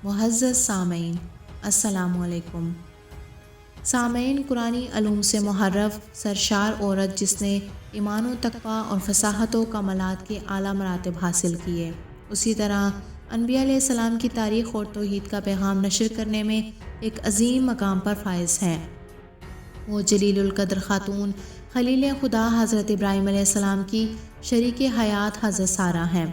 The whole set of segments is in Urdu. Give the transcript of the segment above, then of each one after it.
معزز سامعین، السلام علیکم۔ سامعین، قرآنی علوم سے محرف سرشار عورت جس نے ایمان و تقویٰ اور فصاحت و کمالات کے اعلیٰ مراتب حاصل کیے، اسی طرح انبیاء علیہ السلام کی تاریخ اور توحید کا پیغام نشر کرنے میں ایک عظیم مقام پر فائز ہیں۔ وہ جلیل القدر خاتون خلیل خدا حضرت ابراہیم علیہ السلام کی شریک حیات حضرت سارہ ہیں۔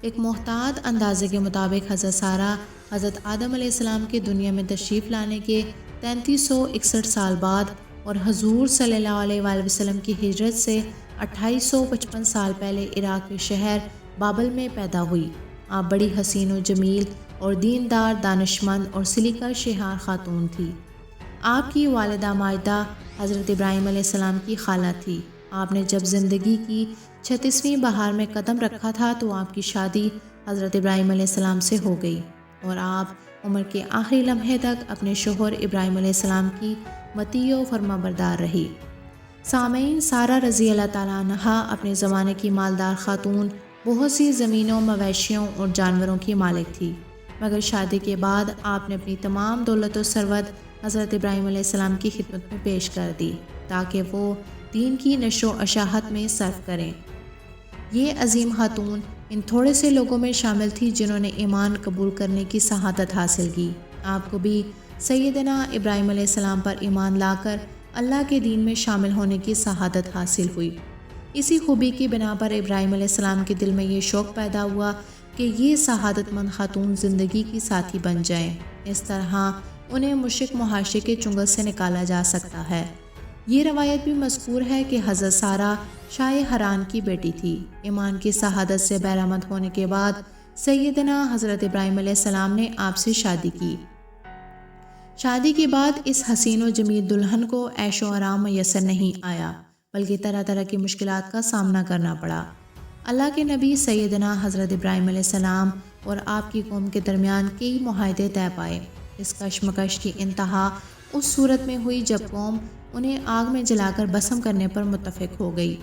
ایک محتاط اندازے کے مطابق حضرت سارہ حضرت آدم علیہ السلام کے دنیا میں تشریف لانے کے 3361 سال بعد اور حضور صلی اللہ علیہ وآلہ وسلم کی ہجرت سے 2855 سال پہلے عراق کے شہر بابل میں پیدا ہوئی۔ آپ بڑی حسین و جمیل اور دیندار، دانشمند اور سلیقہ شہار خاتون تھی۔ آپ کی والدہ ماجدہ حضرت ابراہیم علیہ السلام کی خالہ تھی۔ آپ نے جب زندگی کی 36ویں بہار میں قدم رکھا تھا تو آپ کی شادی حضرت ابراہیم علیہ السلام سے ہو گئی اور آپ عمر کے آخری لمحے تک اپنے شوہر ابراہیم علیہ السلام کی مطیع و فرما بردار رہی۔ سامعین، سارہ رضی اللہ تعالیٰ عنہا اپنے زمانے کی مالدار خاتون، بہت سی زمینوں، مویشیوں اور جانوروں کی مالک تھی، مگر شادی کے بعد آپ نے اپنی تمام دولت و ثروت حضرت ابراہیم علیہ السلام کی خدمت میں پیش کر دی تاکہ وہ دین کی نشر و اشاعت میں صرف کریں۔ یہ عظیم خاتون ان تھوڑے سے لوگوں میں شامل تھی جنہوں نے ایمان قبول کرنے کی شہادت حاصل کی۔ آپ کو بھی سیدنا ابراہیم علیہ السلام پر ایمان لا کر اللہ کے دین میں شامل ہونے کی شہادت حاصل ہوئی۔ اسی خوبی کی بنا پر ابراہیم علیہ السلام کے دل میں یہ شوق پیدا ہوا کہ یہ شہادت مند خاتون زندگی کی ساتھی بن جائیں۔ اس طرح انہیں مشرک معاشرے کے چنگل سے نکالا جا سکتا ہے۔ یہ روایت بھی مذکور ہے کہ حضرت سارہ شاہ حران کی بیٹی تھی۔ ایمان کی شہادت سے بہرامند ہونے کے بعد سیدنا حضرت ابراہیم علیہ السلام نے آپ سے شادی کی۔ شادی کے بعد اس حسین و جمیل دلہن کو عیش و آرام میسر نہیں آیا، بلکہ طرح طرح کی مشکلات کا سامنا کرنا پڑا۔ اللہ کے نبی سیدنا حضرت ابراہیم علیہ السلام اور آپ کی قوم کے درمیان کئی معاہدے طے پائے۔ اس کشمکش کی انتہا اس صورت میں ہوئی جب قوم انہیں آگ میں جلا کر بھسم کرنے پر متفق ہو گئی،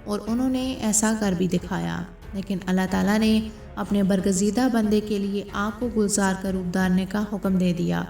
اور انہوں نے ایسا کر بھی دکھایا، لیکن اللہ تعالیٰ نے اپنے برگزیدہ بندے کے لیے آگ کو گلزار کا روپ دھارنے کا حکم دے دیا۔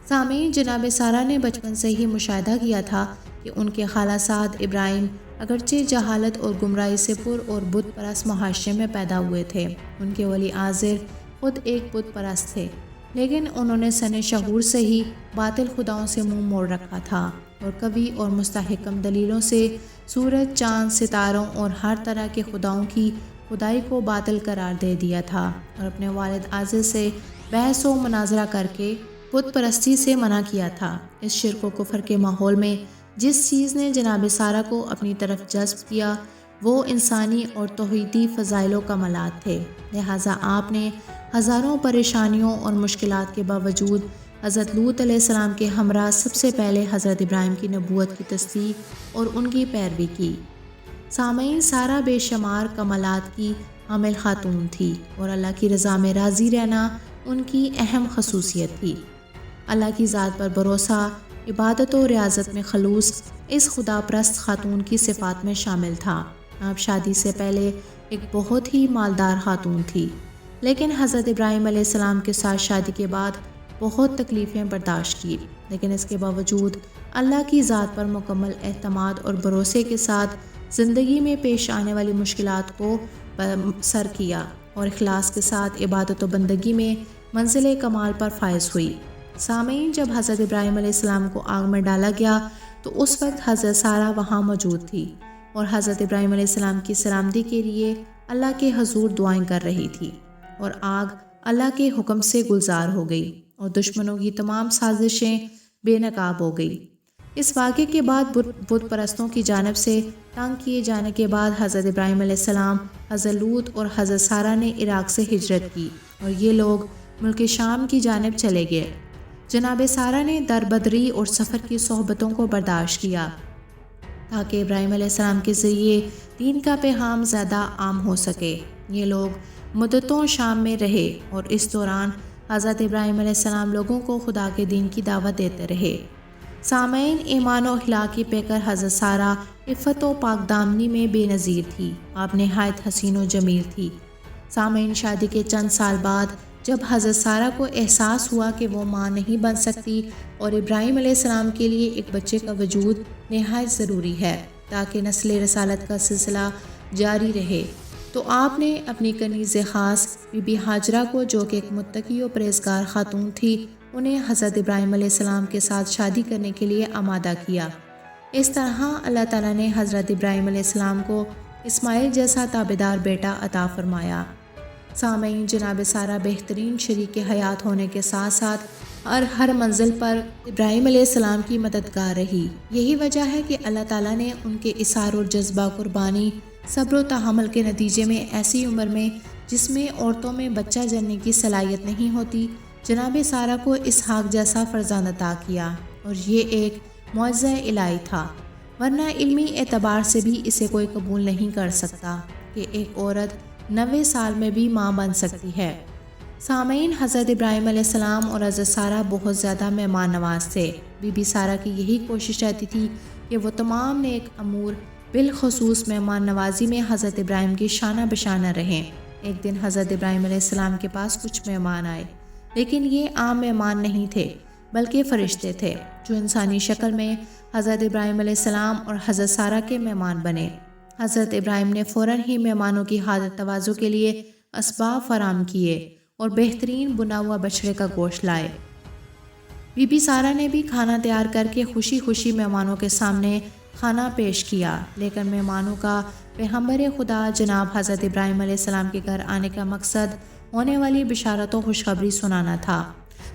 سامعین، جناب سارہ نے بچپن سے ہی مشاہدہ کیا تھا کہ ان کے خالہ سعد ابراہیم اگرچہ جہالت اور گمراہی سے پر اور بت پرست معاشرے میں پیدا ہوئے تھے، ان کے ولی عازر خود ایک بت پرست تھے، لیکن انہوں نے سن شعور سے ہی باطل خداؤں سے منہ موڑ رکھا تھا اور قوی اور مستحکم دلیلوں سے سورج، چاند، ستاروں اور ہر طرح کے خداؤں کی خدائی کو باطل قرار دے دیا تھا، اور اپنے والد عازر سے بحث و مناظرہ کر کے بت پرستی سے منع کیا تھا۔ اس شرک و کفر کے ماحول میں جس چیز نے جناب سارہ کو اپنی طرف جذب کیا وہ انسانی اور توحیدی فضائل و کمالات تھے، لہٰذا آپ نے ہزاروں پریشانیوں اور مشکلات کے باوجود حضرت لوط علیہ السلام کے ہمراہ سب سے پہلے حضرت ابراہیم کی نبوت کی تصدیق اور ان کی پیروی کی۔ سامعین، سارہ بے شمار کمالات کی حامل خاتون تھی اور اللہ کی رضا میں راضی رہنا ان کی اہم خصوصیت تھی۔ اللہ کی ذات پر بھروسہ، عبادت و ریاضت میں خلوص اس خدا پرست خاتون کی صفات میں شامل تھا۔ آپ شادی سے پہلے ایک بہت ہی مالدار خاتون تھی، لیکن حضرت ابراہیم علیہ السلام کے ساتھ شادی کے بعد بہت تکلیفیں برداشت کی، لیکن اس کے باوجود اللہ کی ذات پر مکمل اعتماد اور بھروسے کے ساتھ زندگی میں پیش آنے والی مشکلات کو سر کیا اور اخلاص کے ساتھ عبادت و بندگی میں منزل کمال پر فائز ہوئی۔ سامعین، جب حضرت ابراہیم علیہ السلام کو آگ میں ڈالا گیا تو اس وقت حضرت سارہ وہاں موجود تھی اور حضرت ابراہیم علیہ السلام کی سلامتی کے لیے اللہ کے حضور دعائیں کر رہی تھی، اور آگ اللہ کے حکم سے گلزار ہو گئی اور دشمنوں کی تمام سازشیں بے نقاب ہو گئی۔ اس واقعے کے بعد بت پرستوں کی جانب سے تنگ کیے جانے کے بعد حضرت ابراہیم علیہ السلام، حضرت لوط اور حضرت سارہ نے عراق سے ہجرت کی اور یہ لوگ ملک شام کی جانب چلے گئے۔ جناب سارہ نے دربدری اور سفر کی صحبتوں کو برداشت کیا تاکہ ابراہیم علیہ السلام کے ذریعے دین کا پیغام زیادہ عام ہو سکے۔ یہ لوگ مدتوں شام میں رہے اور اس دوران حضرت ابراہیم علیہ السلام لوگوں کو خدا کے دین کی دعوت دیتے رہے۔ سامعین، ایمان و اخلاق کی پیکر حضرت سارہ عفت و پاک دامنی میں بے نظیر تھی۔ آپ نہایت حسین و جمیل تھی۔ سامعین، شادی کے چند سال بعد جب حضرت سارہ کو احساس ہوا کہ وہ ماں نہیں بن سکتی اور ابراہیم علیہ السلام کے لیے ایک بچے کا وجود نہایت ضروری ہے تاکہ نسل رسالت کا سلسلہ جاری رہے، تو آپ نے اپنی کنیز خاص بی بی ہاجرہ کو، جو کہ ایک متقی و پرہیزگار خاتون تھی، انہیں حضرت ابراہیم علیہ السلام کے ساتھ شادی کرنے کے لیے آمادہ کیا۔ اس طرح اللہ تعالیٰ نے حضرت ابراہیم علیہ السلام کو اسماعیل جیسا تابعدار بیٹا عطا فرمایا۔ سامعین، جناب سارہ بہترین شریک حیات ہونے کے ساتھ ساتھ ہر منزل پر ابراہیم علیہ السلام کی مددگار رہی۔ یہی وجہ ہے کہ اللہ تعالیٰ نے ان کے اصرار اور جذبہ قربانی، صبر و تحمل کے نتیجے میں ایسی عمر میں جس میں عورتوں میں بچہ جننے کی صلاحیت نہیں ہوتی، جناب سارہ کو اسحاق جیسا فرزند عطا کیا، اور یہ ایک معجزہ الہی تھا، ورنہ علمی اعتبار سے بھی اسے کوئی قبول نہیں کر سکتا کہ ایک عورت 90 سال میں بھی ماں بن سکتی ہے۔ سامعین، حضرت ابراہیم علیہ السلام اور حضرت سارہ بہت زیادہ مہمان نواز تھے۔ بی بی سارہ کی یہی کوشش رہتی تھی کہ وہ تمام نیک امور، بالخصوص مہمان نوازی میں حضرت ابراہیم کی شانہ بشانہ رہیں۔ ایک دن حضرت ابراہیم علیہ السلام کے پاس کچھ مہمان آئے، لیکن یہ عام مہمان نہیں تھے بلکہ فرشتے تھے جو انسانی شکل میں حضرت ابراہیم علیہ السلام اور حضرت سارہ کے مہمان بنے۔ حضرت ابراہیم نے فوراً ہی مہمانوں کی حاجت تواضع کے لیے اسباب فراہم کیے اور بہترین بنا ہوا بچڑے کا گوشت لائے۔ بی بی سارہ نے بھی کھانا تیار کر کے خوشی خوشی مہمانوں کے سامنے کھانا پیش کیا، لیکن مہمانوں کا پیغمبر خدا جناب حضرت ابراہیم علیہ السلام کے گھر آنے کا مقصد ہونے والی بشارت و خوشخبری سنانا تھا۔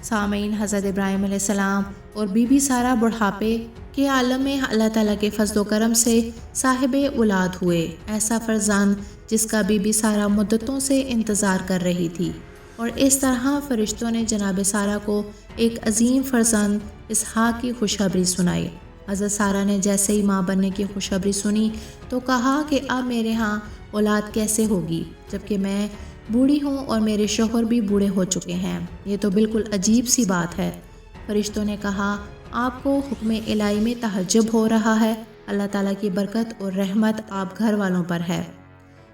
سامعین، حضرت ابراہیم علیہ السلام اور بی بی سارہ بڑھاپے کے عالم میں اللہ تعالیٰ کے فضل و کرم سے صاحب اولاد ہوئے، ایسا فرزند جس کا بی بی سارہ مدتوں سے انتظار کر رہی تھی، اور اس طرح فرشتوں نے جناب سارہ کو ایک عظیم فرزند اسحاق کی خوشخبری سنائی۔ حضرت سارہ نے جیسے ہی ماں بننے کی خوشخبری سنی تو کہا کہ اب میرے ہاں اولاد کیسے ہوگی جبکہ میں بوڑھی ہوں اور میرے شوہر بھی بوڑھے ہو چکے ہیں، یہ تو بالکل عجیب سی بات ہے۔ فرشتوں نے کہا، آپ کو حکم الہی میں تحجب ہو رہا ہے، اللہ تعالیٰ کی برکت اور رحمت آپ گھر والوں پر ہے۔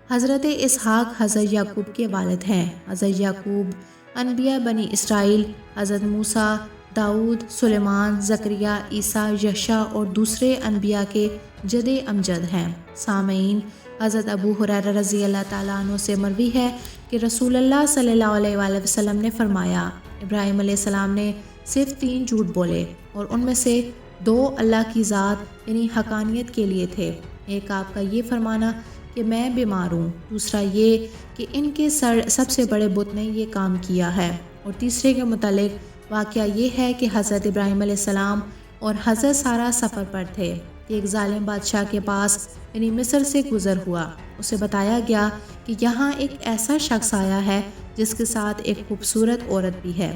حضرت اسحاق حضرت یعقوب کے والد ہیں۔ حضرت یعقوب انبیاء بنی اسرائیل، حضرت موسیٰ، داؤد، سلیمان، زکریا، عیسیٰ، یحییٰ اور دوسرے انبیاء کے جد امجد ہیں۔ سامعین، حضرت ابو ہریرہ رضی اللہ تعالیٰ عنہ سے مروی ہے کہ رسول اللہ صلی اللہ علیہ وآلہ وسلم نے فرمایا، ابراہیم علیہ السلام نے صرف 3 جھوٹ بولے اور ان میں سے 2 اللہ کی ذات یعنی حقانیت کے لیے تھے۔ ایک آپ کا یہ فرمانا کہ میں بیمار ہوں، دوسرا یہ کہ ان کے سب سے بڑے بت نے یہ کام کیا ہے، اور تیسرے کے متعلق واقعہ یہ ہے کہ حضرت ابراہیم علیہ السلام اور حضرت سارہ سفر پر تھے کہ ایک ظالم بادشاہ کے پاس یعنی مصر سے گزر ہوا۔ اسے بتایا گیا کہ یہاں ایک ایسا شخص آیا ہے جس کے ساتھ ایک خوبصورت عورت بھی ہے۔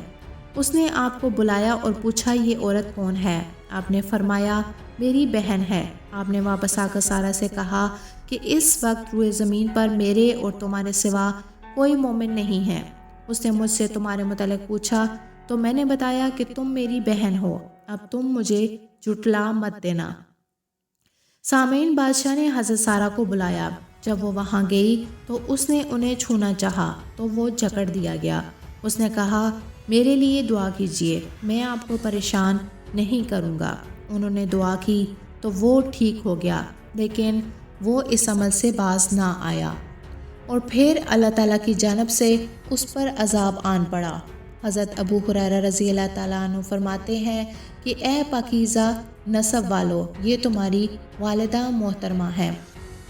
اس نے آپ کو بلایا اور پوچھا، یہ عورت کون ہے؟ آپ نے فرمایا، میری بہن ہے۔ آپ نے واپس آ کر سارہ سے کہا کہ اس وقت روئے زمین پر میرے اور تمہارے سوا کوئی مومن نہیں ہے۔ اس نے مجھ سے تمہارے متعلق پوچھا تو میں نے بتایا کہ تم میری بہن ہو، اب تم مجھے جھٹلا مت دینا۔ سامعین، بادشاہ نے حضرت سارہ کو بلایا۔ جب وہ وہاں گئی تو اس نے انہیں چھونا چاہا تو وہ جکڑ دیا گیا۔ اس نے کہا، میرے لیے دعا کیجیے، میں آپ کو پریشان نہیں کروں گا۔ انہوں نے دعا کی تو وہ ٹھیک ہو گیا، لیکن وہ اس عمل سے باز نہ آیا، اور پھر اللہ تعالیٰ کی جانب سے اس پر عذاب آن پڑا۔ حضرت ابو ہریرہ رضی اللہ تعالیٰ عنہ فرماتے ہیں کہ اے پاکیزہ نسب والو، یہ تمہاری والدہ محترمہ ہے۔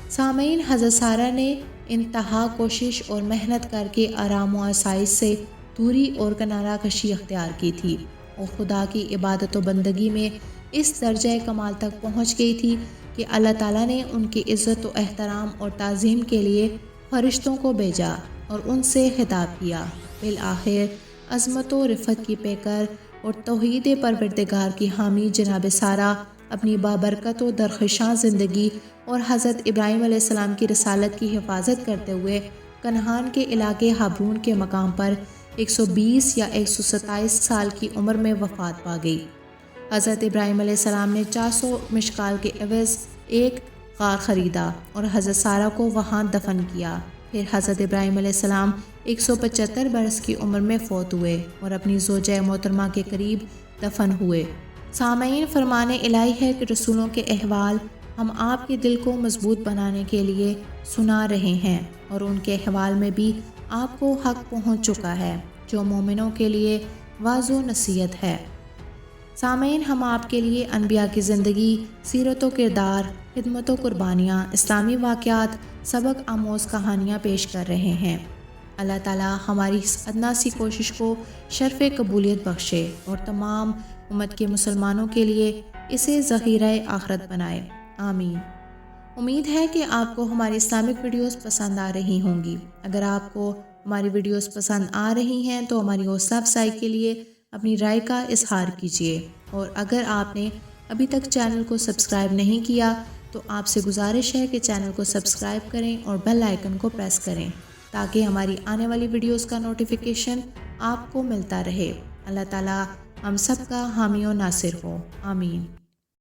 سامعین، حضرت سارہ نے انتہا کوشش اور محنت کر کے آرام و آسائش سے دوری اور کنارہ کشی اختیار کی تھی، اور خدا کی عبادت و بندگی میں اس درجہ کمال تک پہنچ گئی تھی کہ اللہ تعالیٰ نے ان کی عزت و احترام اور تعظیم کے لیے فرشتوں کو بھیجا اور ان سے خطاب کیا۔ بالآخر عظمت و رفعت کی پیکر اور توحید پروردگار کی حامی جناب سارہ اپنی بابرکت و درخشاں زندگی اور حضرت ابراہیم علیہ السلام کی رسالت کی حفاظت کرتے ہوئے کنعان کے علاقے حبرون کے مقام پر 120 یا 127 سال کی عمر میں وفات پا گئی۔ حضرت ابراہیم علیہ السلام نے 400 مشکال کے عوض ایک غار خریدا اور حضرت سارہ کو وہاں دفن کیا۔ پھر حضرت ابراہیم علیہ السلام 175 برس کی عمر میں فوت ہوئے اور اپنی زوجہ محترمہ کے قریب دفن ہوئے۔ سامعین، فرمان الہی ہے کہ رسولوں کے احوال ہم آپ کے دل کو مضبوط بنانے کے لیے سنا رہے ہیں، اور ان کے احوال میں بھی آپ کو حق پہنچ چکا ہے جو مومنوں کے لیے واعظ و نصیحت ہے۔ سامعین، ہم آپ کے لیے انبیاء کی زندگی، سیرت و کردار، خدمت و قربانیاں، اسلامی واقعات، سبق آموز کہانیاں پیش کر رہے ہیں۔ اللہ تعالیٰ ہماری اس ادنیٰ سی کوشش کو شرف قبولیت بخشے اور تمام امت کے مسلمانوں کے لیے اسے ذخیرہ آخرت بنائے، آمین۔ امید ہے کہ آپ کو ہماری اسلامک ویڈیوز پسند آ رہی ہوں گی۔ اگر آپ کو ہماری ویڈیوز پسند آ رہی ہیں تو ہماری حوصلہ افزائی کے لیے اپنی رائے کا اظہار کیجیے، اور اگر آپ نے ابھی تک چینل کو سبسکرائب نہیں کیا تو آپ سے گزارش ہے کہ چینل کو سبسکرائب کریں اور بیل آئیکن کو پریس کریں تاکہ ہماری آنے والی ویڈیوز کا نوٹیفیکیشن آپ کو ملتا رہے۔ اللہ تعالیٰ ہم سب کا حامی و ناصر ہو، آمین۔